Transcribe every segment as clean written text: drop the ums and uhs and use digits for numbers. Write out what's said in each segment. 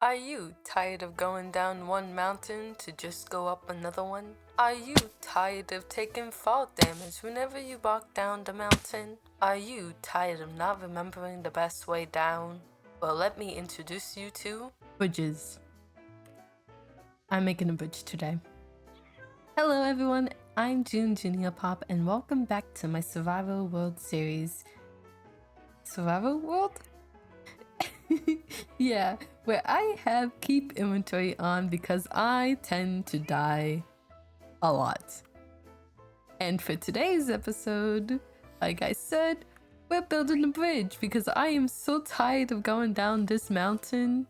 Are you tired of going down one mountain to just go up another one? Are you tired of taking fall damage whenever you walk down the mountain? Are you tired of not remembering the best way down? Well, let me introduce you to bridges. I'm making a bridge today. Hello everyone, I'm June Junior Pop and welcome back to my Survival World series. Survival World? Yeah, where I have keep inventory on because I tend to die a lot. And for today's episode, like I said, we're building a bridge because I am so tired of going down this mountain.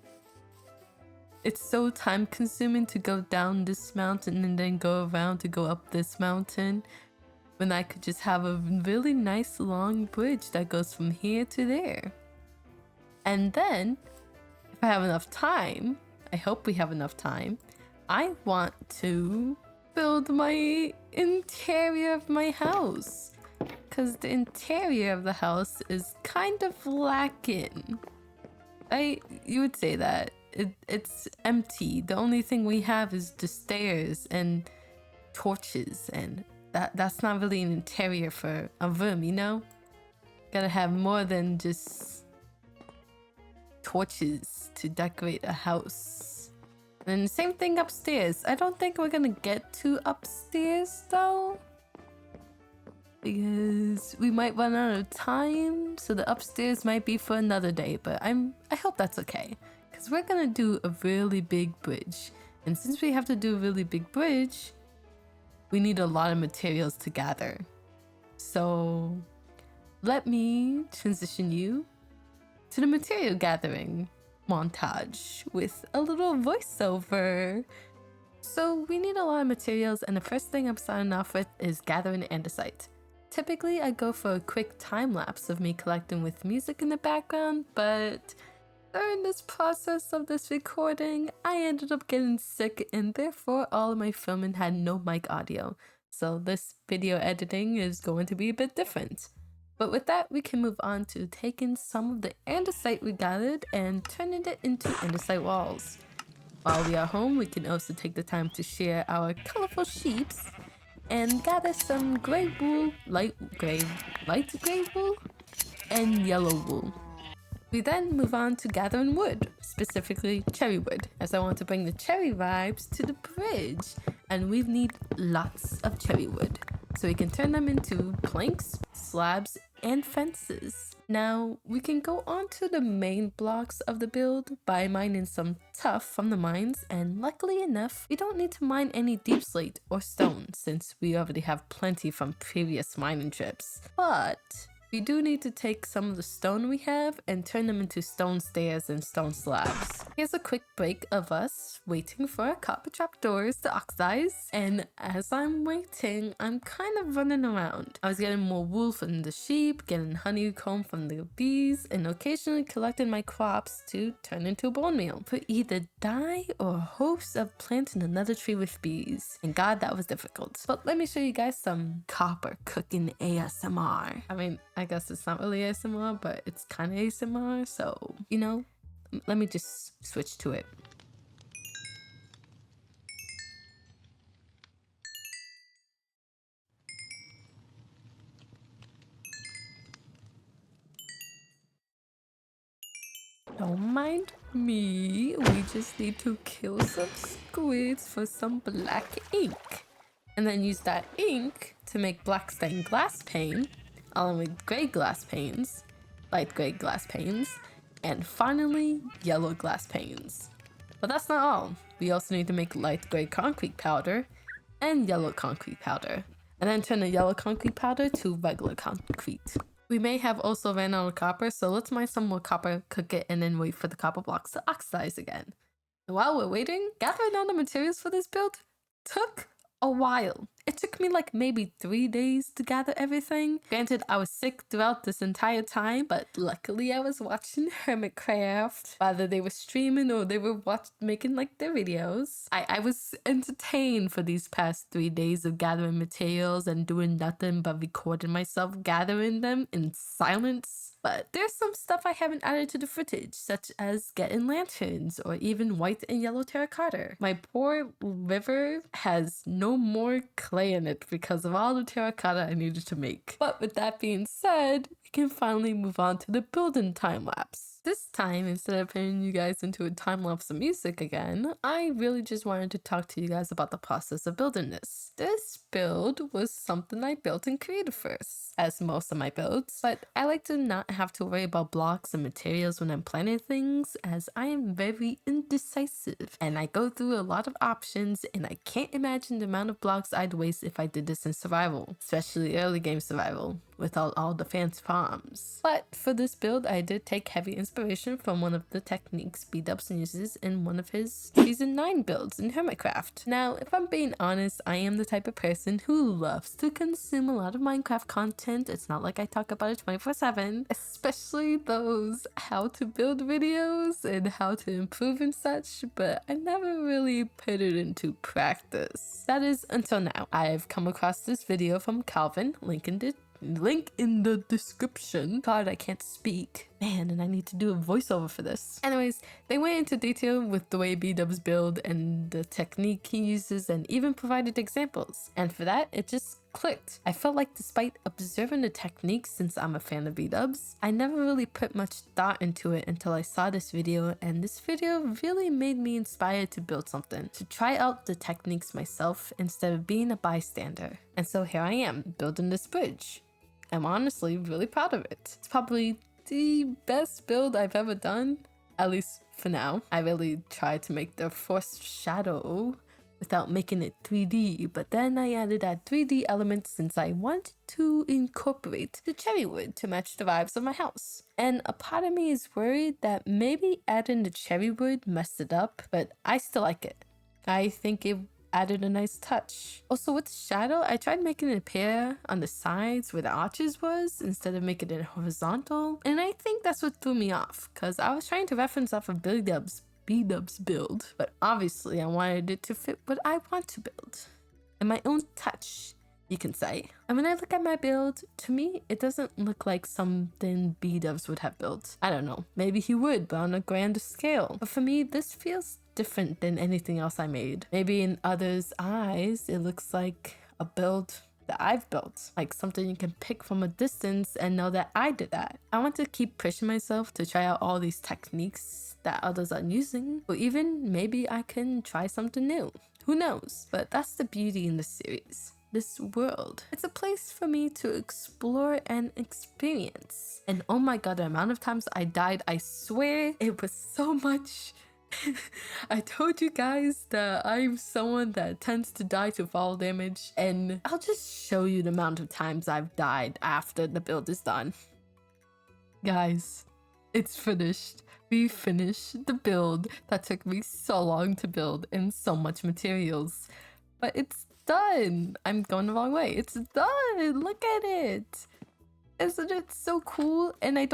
It's so time consuming to go down this mountain and then go around to go up this mountain when I could just have a really nice long bridge that goes from here to there. And then, if I have enough time, I hope we have enough time, I want to build my interior of my house. Because the interior of the house is kind of lacking. You would say that. It's empty. The only thing we have is the stairs and torches, and that's not really an interior for a room, you know? Gotta have more than just torches to decorate a house. And the same thing upstairs. I don't think we're gonna get to upstairs though, because we might run out of time, so the upstairs might be for another day, but I hope that's okay, because we're gonna do a really big bridge. And since we have to do a really big bridge, we need a lot of materials to gather. So let me transition you to the material gathering montage with a little voiceover. So we need a lot of materials, and the first thing I'm starting off with is gathering andesite. Typically I go for a quick time lapse of me collecting with music in the background, but during this process of this recording, I ended up getting sick and therefore all of my filming had no mic audio. So this video editing is going to be a bit different. But with that, we can move on to taking some of the andesite we gathered and turning it into andesite walls. While we are home, we can also take the time to share our colorful sheeps and gather some gray wool, light gray wool, and yellow wool. We then move on to gathering wood, specifically cherry wood, as I want to bring the cherry vibes to the bridge, and we need lots of cherry wood, so we can turn them into planks, slabs, and fences. Now, we can go on to the main blocks of the build by mining some tuff from the mines, and luckily enough, we don't need to mine any deep slate or stone since we already have plenty from previous mining trips. But we do need to take some of the stone we have and turn them into stone stairs and stone slabs. Here's a quick break of us waiting for our copper trapdoors to oxidize, and as I'm waiting, I'm kind of running around. I was getting more wool from the sheep, getting honeycomb from the bees, and occasionally collecting my crops to turn into bone meal for either dye or hopes of planting another tree with bees. And God, that was difficult. But let me show you guys some copper cooking ASMR. I mean, I guess it's not really ASMR, but it's kind of ASMR, so, you know, let me just switch to it. Don't mind me, we just need to kill some squids for some black ink. And then use that ink to make black stained glass pane, along with gray glass panes, light gray glass panes, and finally yellow glass panes. But that's not all. We also need to make light gray concrete powder and yellow concrete powder, and then turn the yellow concrete powder to regular concrete. We may have also ran out of copper, so let's mine some more copper, cook it, and then wait for the copper blocks to oxidize again. And while we're waiting, gathering all the materials for this build took a while. It took me like maybe 3 days to gather everything. Granted, I was sick throughout this entire time, but luckily I was watching Hermitcraft. Whether they were streaming or they were making like their videos. I was entertained for these past 3 days of gathering materials and doing nothing but recording myself gathering them in silence. But there's some stuff I haven't added to the footage, such as getting lanterns or even white and yellow terracotta. My poor river has no more clay in it because of all the terracotta I needed to make. But with that being said, we can finally move on to the building time lapse. This time, instead of putting you guys into a time lapse of music again, I really just wanted to talk to you guys about the process of building this. This build was something I built in Creative first, as most of my builds, but I like to not have to worry about blocks and materials when I'm planning things, as I am very indecisive and I go through a lot of options, and I can't imagine the amount of blocks I'd waste if I did this in survival, especially early game survival, without all the fancy farms. But for this build, I did take heavy inspiration from one of the techniques B-Dubs uses in one of his Season 9 builds in Hermitcraft. Now, if I'm being honest, I am the type of person who loves to consume a lot of Minecraft content. It's not like I talk about it 24/7, especially those how to build videos and how to improve and such, but I never really put it into practice. That is until now. I've come across this video from Calven, link in the description. God, I can't speak. Man, and I need to do a voiceover for this. Anyways, they went into detail with the way B-Dubs build and the technique he uses, and even provided examples. And for that, it just clicked. I felt like despite observing the techniques, since I'm a fan of B-Dubs, I never really put much thought into it until I saw this video, and this video really made me inspired to build something, to try out the techniques myself instead of being a bystander. And so here I am, building this bridge. I'm honestly really proud of it. It's probably the best build I've ever done, at least for now. I really tried to make the forced shadow without making it 3D, but then I added that 3D element since I wanted to incorporate the cherry wood to match the vibes of my house. And a part of me is worried that maybe adding the cherry wood messed it up, but I still like it. I think it added a nice touch. Also, with the shadow, I tried making it appear on the sides where the arches was instead of making it horizontal, and I think that's what threw me off, because I was trying to reference off of B-Dubs build, but obviously I wanted it to fit what I want to build, and my own touch, you can say. And when I look at my build, to me, it doesn't look like something B-Dubs would have built. I don't know, maybe he would, but on a grander scale. But for me, this feels different than anything else I made. Maybe in others' eyes, it looks like a build that I've built, like something you can pick from a distance and know that I did that. I want to keep pushing myself to try out all these techniques that others are using, or even maybe I can try something new. Who knows? But that's the beauty in this series. This world. It's a place for me to explore and experience. And oh my god, the amount of times I died, I swear it was so much. I told you guys that I'm someone that tends to die to fall damage, and I'll just show you the amount of times I've died after the build is done. Guys, it's finished. We finished the build that took me so long to build and so much materials. But it's done. I'm going the wrong way. It's done. Look at it. Isn't it so cool? And I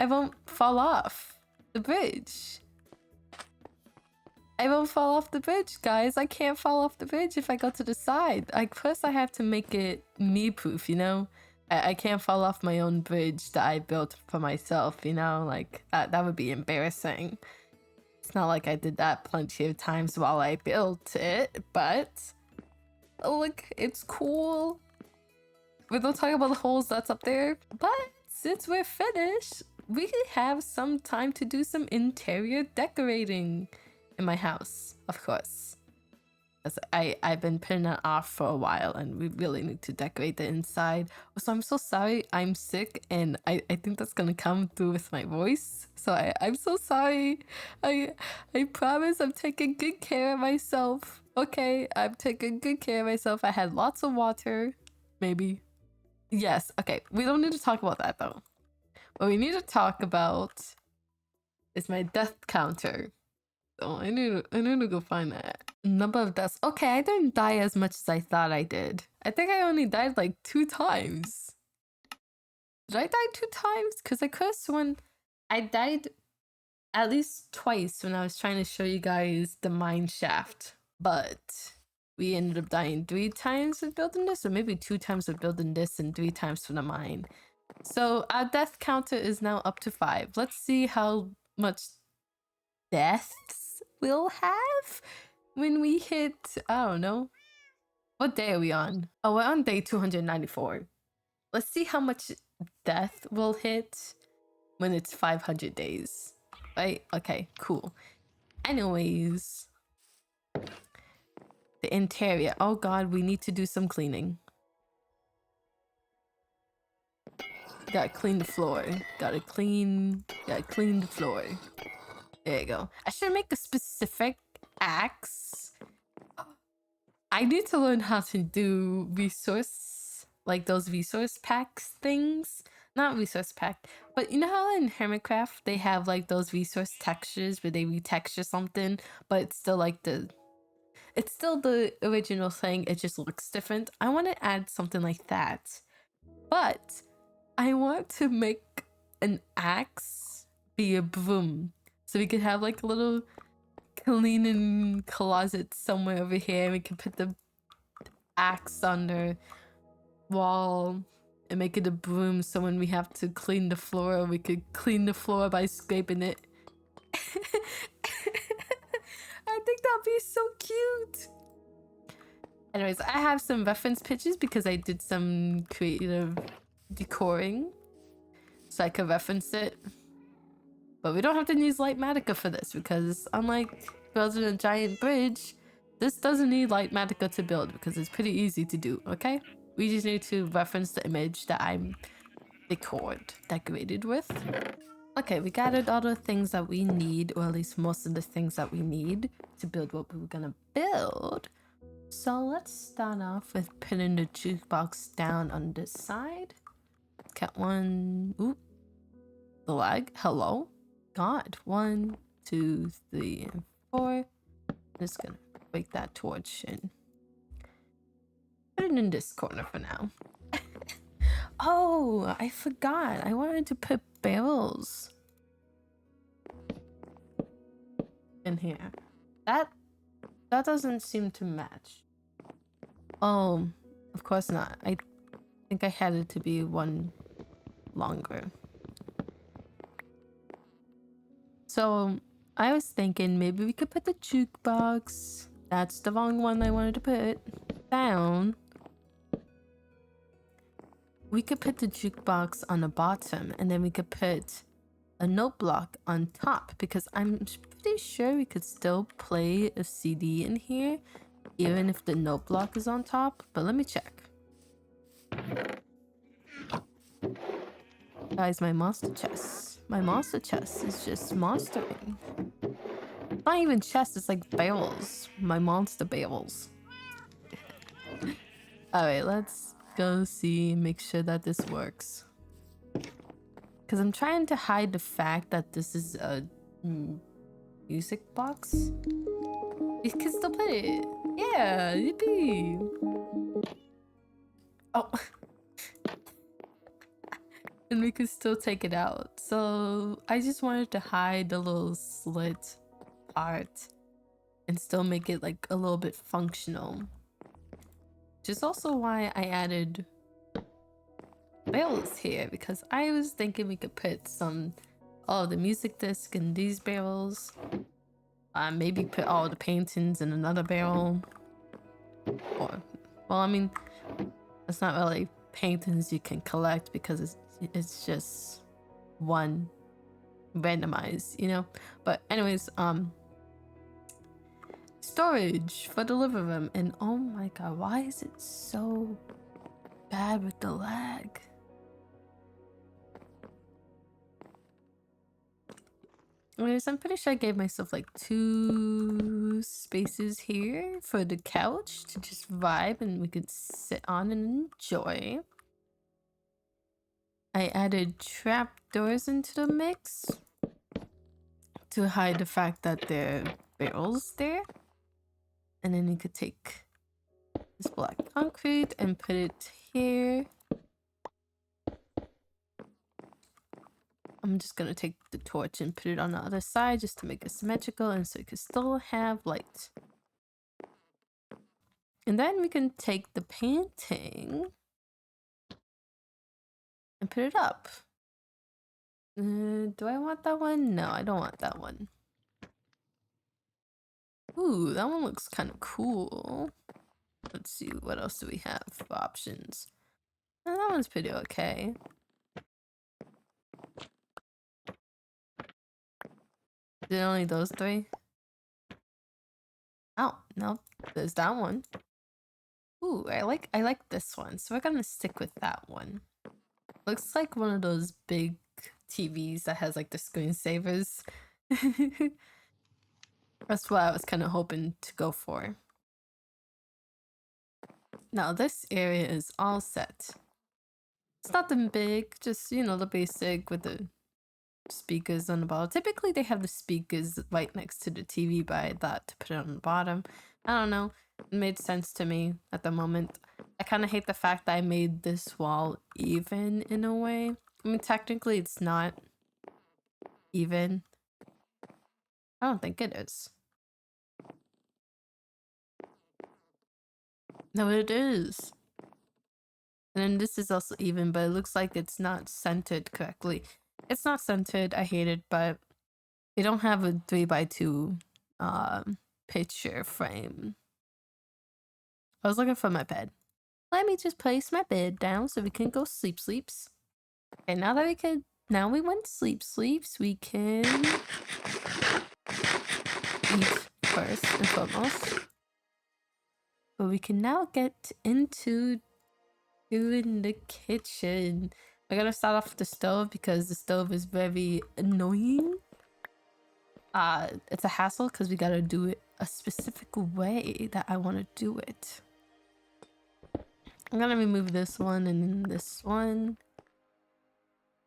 won't fall off the bridge. I won't fall off the bridge, guys. I can't fall off the bridge if I go to the side. Like, first I have to make it me-proof, you know? I can't fall off my own bridge that I built for myself, you know? Like, that would be embarrassing. It's not like I did that plenty of times while I built it, but look, it's cool. We don't talk about the holes that's up there, but since we're finished, we have some time to do some interior decorating in my house, of course. As I've been putting that off for a while, and we really need to decorate the inside. So I'm so sorry, I'm sick, and I think that's gonna come through with my voice. So I'm so sorry. I promise I'm taking good care of myself. Okay, I'm taking good care of myself. I had lots of water, maybe. Yes, okay, we don't need to talk about that though. What we need to talk about is my death counter. Oh, I need to go find that. Number of deaths. Okay, I didn't die as much as I thought I did. I think I only died like 2 times. Did I die 2 times? Because I could have sworn I died at least twice when I was trying to show you guys the mineshaft. But we ended up dying 3 times with building this, or maybe 2 times with building this and 3 times for the mine. So our death counter is now up to 5. Let's see how much deaths we'll have when we hit, I don't know. What day are we on? Oh, we're on day 294. Let's see how much death we'll hit when it's 500 days. Right? Okay, cool. Anyways, the interior. Oh god, we need to do some cleaning. Gotta clean the floor. Gotta clean the floor. There you go. I should make a specific axe. I need to learn how to do resource, like those resource packs things. Not resource pack, but you know how in Hermitcraft they have like those resource textures where they retexture something, but it's still like it's still the original thing, it just looks different. I want to add something like that, but I want to make an axe be a broom, so we could have like a little cleaning closet somewhere over here. We can put the axe on the wall and make it a broom, so when we have to clean the floor, we could clean the floor by scraping it. I think that'd be so cute. Anyways, I have some reference pictures because I did some creative decoring, so I could reference it. But we don't have to use Lightmatica for this, because unlike building a giant bridge, this doesn't need Lightmatica to build because it's pretty easy to do, okay? We just need to reference the image that I'm decorated with. Okay, we gathered all the things that we need, or at least most of the things that we need to build what we were gonna build. So let's start off with putting the jukebox down on this side. Cat one. Oop. The lag. Hello. God. 1, 2, 3, and 4. I'm just gonna break that torch and put it in this corner for now. Oh, I forgot. I wanted to put barrels in here. That doesn't seem to match. Oh, of course not. I think I had it to be one longer. So I was thinking maybe we could put the jukebox. That's the wrong one I wanted to put down. We could put the jukebox on the bottom, and then we could put a note block on top, because I'm pretty sure we could still play a CD in here even if the note block is on top. But let me check. Guys, my monster chest is just monstering. It's not even chests, it's like barrels. My monster barrels. Alright, let's go see, make sure that this works. Because I'm trying to hide the fact that this is a music box. You can still play it. Yeah, yippee. Oh. And we could still take it out. So I just wanted to hide the little slit part and still make it like a little bit functional. Which is also why I added barrels here, because I was thinking we could put some the music disc in these barrels. Maybe put all the paintings in another barrel. Or, well, I mean, it's not really paintings you can collect because it's just one randomized, you know. But anyways, storage for the living room. And oh my god, why is it so bad with the lag? Anyways, I'm pretty sure I gave myself like 2 spaces here for the couch to just vibe and we could sit on and enjoy. I added trapdoors into the mix to hide the fact that there are barrels there. And then you could take this black concrete and put it here. I'm just gonna take the torch and put it on the other side just to make it symmetrical and so you can still have light. And then we can take the painting and put it up. Do I want that one? No, I don't want that one. Ooh, that one looks kind of cool. Let's see, what else do we have for options? Oh, that one's pretty okay. Is it only those three? Oh, no, there's that one. Ooh, I like this one, so we're gonna stick with that one. Looks like one of those big TVs that has like the screensavers. That's what I was kind of hoping to go for. Now this area is all set. It's nothing big, just, you know, the basic with the speakers on the bottom. Typically they have the speakers right next to the TV, but I thought to put it on the bottom. I don't know. It made sense to me at the moment. I kind of hate the fact that I made this wall even in a way. I mean, technically it's not even. I don't think it is. No, it is. And then this is also even, but it looks like it's not centered correctly. It's not centered, I hate it, but they don't have a 3x2 picture frame. I was looking for my bed. Let me just place my bed down so we can go sleeps. Okay, now we went sleeps, we can eat first and foremost. But we can now get into doing the kitchen. I gotta start off with the stove because the stove is very annoying. It's a hassle because we gotta do it a specific way that I want to do it. I'm gonna remove this one and then this one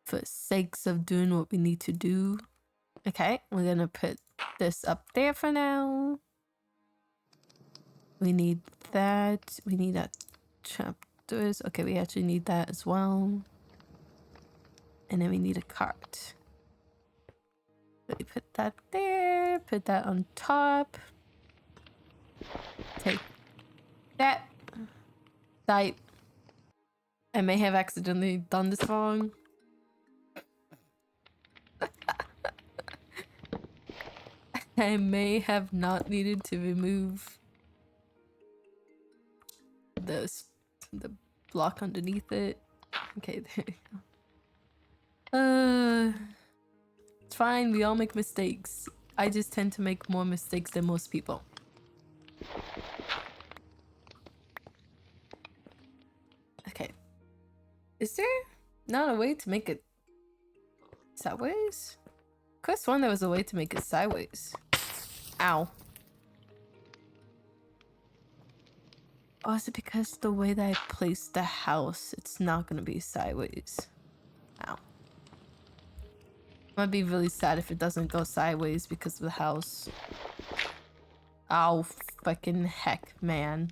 for sakes of doing what we need to do. Okay, we're gonna put this up there for now. We need that. We need that trapdoors. Okay, we actually need that as well. And then we need a cart. So we put that there. Put that on top. Take that. Type. I may have accidentally done this wrong. I may have not needed to remove the block underneath it. Okay, there you go. It's fine, we all make mistakes. I just tend to make more mistakes than most people. Okay. Is there not a way to make it sideways? Could have sworn there was a way to make it sideways. Ow. Oh, is it because the way that I placed the house, it's not gonna be sideways? Ow. I'd be really sad if it doesn't go sideways because of the house. Ow, fucking heck, man.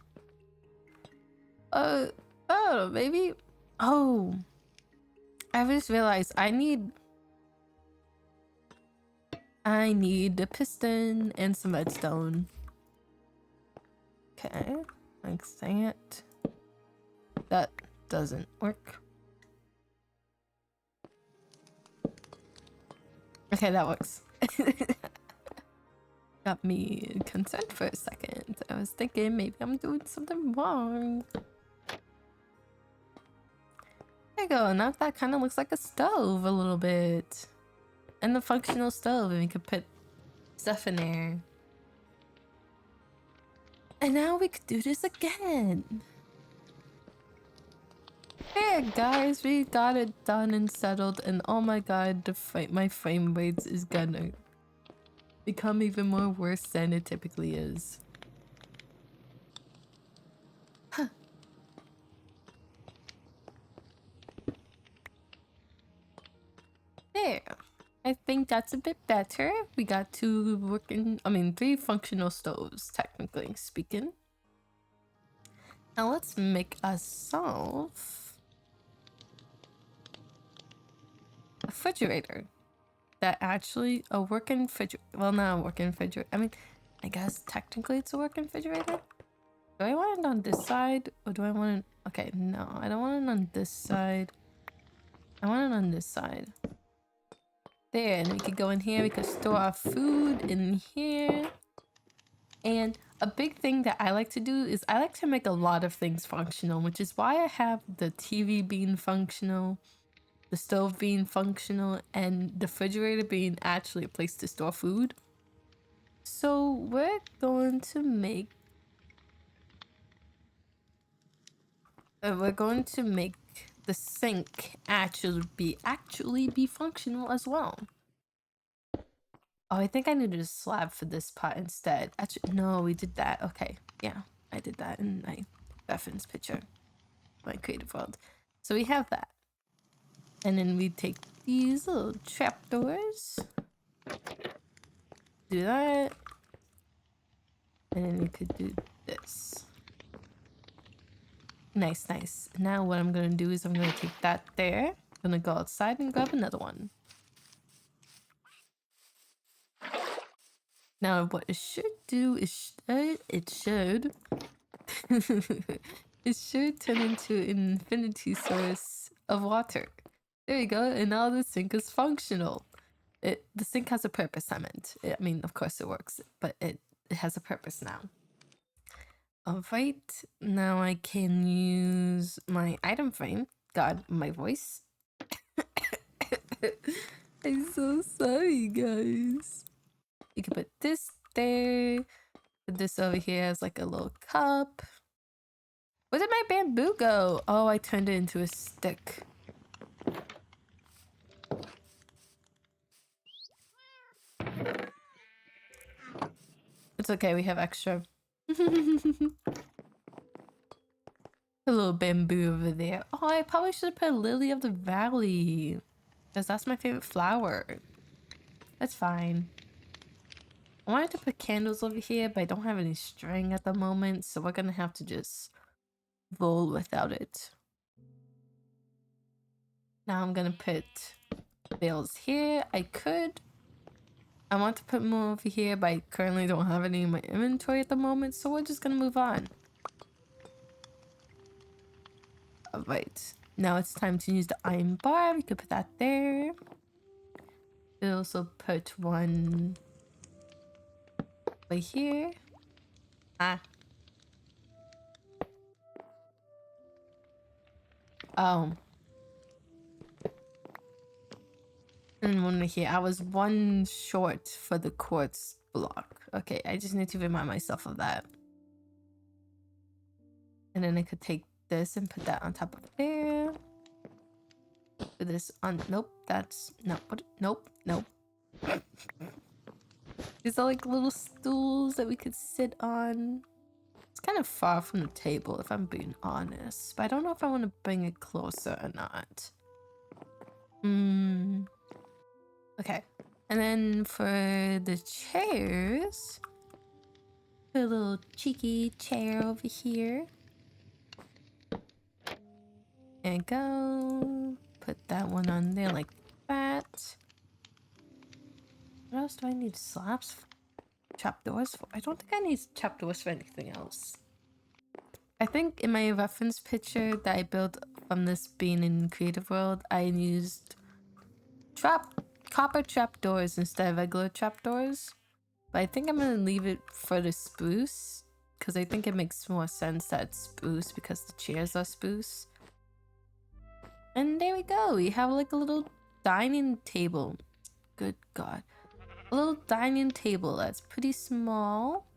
Oh, maybe. Oh, I just realized I need the piston and some redstone. Okay, like that. That doesn't work. Okay, that works. Got me concerned for a second. I was thinking maybe I'm doing something wrong. There you go. Now that kind of looks like a stove a little bit. And a functional stove, and we could put stuff in there. And now we could do this again. There, guys, we got it done and settled. And oh my god, my frame rates is gonna become even more worse than it typically is. Huh. There. I think that's a bit better. We got three functional stoves, technically speaking. Now let's make ourselves a refrigerator. That actually a working refrigerator. Well, not a working refrigerator. I mean, I guess technically it's a working refrigerator. Do I want it on this side or do I want it? Okay, no, I don't want it on this side. I want it on this side. There, and we could go in here. We could store our food in here. And a big thing that I like to do is I like to make a lot of things functional, which is why I have the TV being functional, the stove being functional, and the refrigerator being actually a place to store food. So we're going to make the sink actually be functional as well. Oh, I think I needed a slab for this pot instead. Actually, no, we did that. Okay, yeah, I did that in my reference picture, my creative world. So we have that. And then we take these little trapdoors. Do that. And then we could do this. Nice, nice. Now what I'm gonna do is I'm gonna take that there. I'm gonna go outside and grab another one. Now what it should do is it should turn into an infinity source of water. There you go, and now the sink is functional. The sink has a purpose, I meant. I mean, of course it works, but it has a purpose now. Alright, now I can use my item frame. God, my voice. I'm so sorry, guys. You can put this there. Put this over here as like a little cup. Where did my bamboo go? Oh, I turned it into a stick. It's okay, we have extra. A little bamboo over there. Oh, I probably should have put Lily of the Valley, because that's my favorite flower. That's fine. I wanted to put candles over here, but I don't have any string at the moment, so we're gonna have to just roll without it. Now I'm gonna put veils here. I want to put more over here, but I currently don't have any in my inventory at the moment, so we're just gonna move on. Alright, now it's time to use the iron bar. We could put that there. We'll also put one right here. Oh. And one right here. I was one short for the quartz block. Okay, I just need to remind myself of that. And then I could take this and put that on top of there. Put this on. Nope, that's not what. Nope, nope. These are like little stools that we could sit on. It's kind of far from the table, if I'm being honest. But I don't know if I want to bring it closer or not. Okay. And then for the chairs, put a little cheeky chair over here. There you go. Put that one on there like that. What else do I need slabs for? Trapdoors for? I don't think I need trapdoors for anything else. I think in my reference picture that I built from this being in Creative World, I used copper trapdoors instead of regular trapdoors. But I think I'm gonna leave it for the spruce, because I think it makes more sense that it's spruce because the chairs are spruce. And there we go. We have like a little dining table. Good God. A little dining table that's pretty small.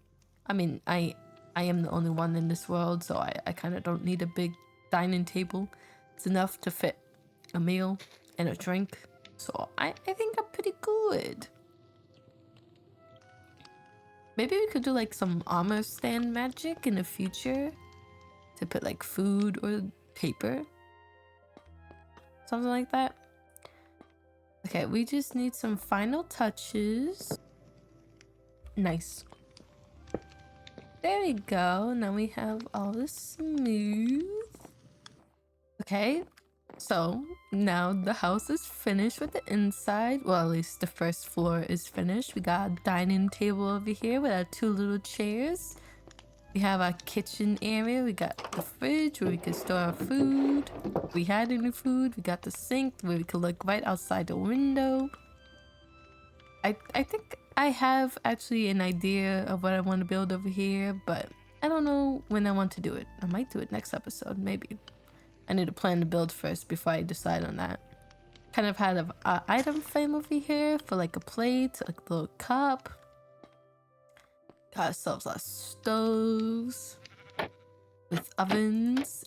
I mean, I am the only one in this world, so I kind of don't need a big dining table. It's enough to fit a meal and a drink. So I think I'm pretty good. Maybe we could do like some armor stand magic in the future to put like food or paper. Something like that. Okay, we just need some final touches. Nice. There we go. Now we have all this smooth. Okay, so now the house is finished with the inside. Well, at least the first floor is finished. We got a dining table over here with our two little chairs. We have our kitchen area. We got the fridge where we could store our food. If we had any food. We got the sink where we could look right outside the window. I think I have actually an idea of what I want to build over here, but I don't know when I want to do it. I might do it next episode, maybe. I need to plan the build first before I decide on that. Kind of had an item frame over here for like a plate, like a little cup. Got ourselves our stoves with ovens.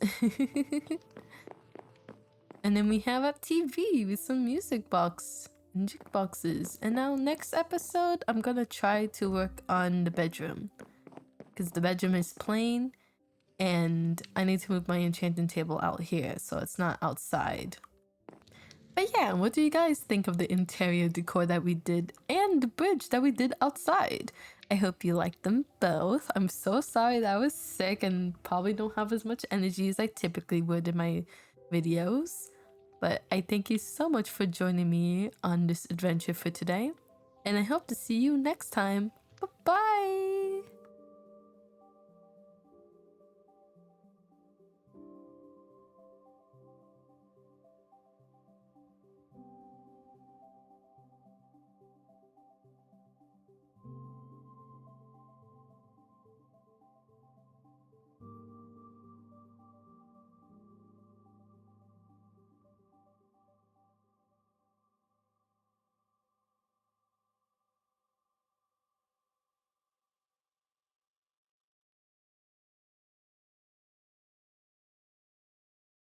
And then we have a TV with some music box and jukeboxes. And now next episode, I'm gonna try to work on the bedroom. Because the bedroom is plain and I need to move my enchanting table out here so it's not outside. But yeah, what do you guys think of the interior decor that we did and the bridge that we did outside? I hope you liked them both. I'm so sorry that I was sick and probably don't have as much energy as I typically would in my videos. But I thank you so much for joining me on this adventure for today. And I hope to see you next time. Bye-bye!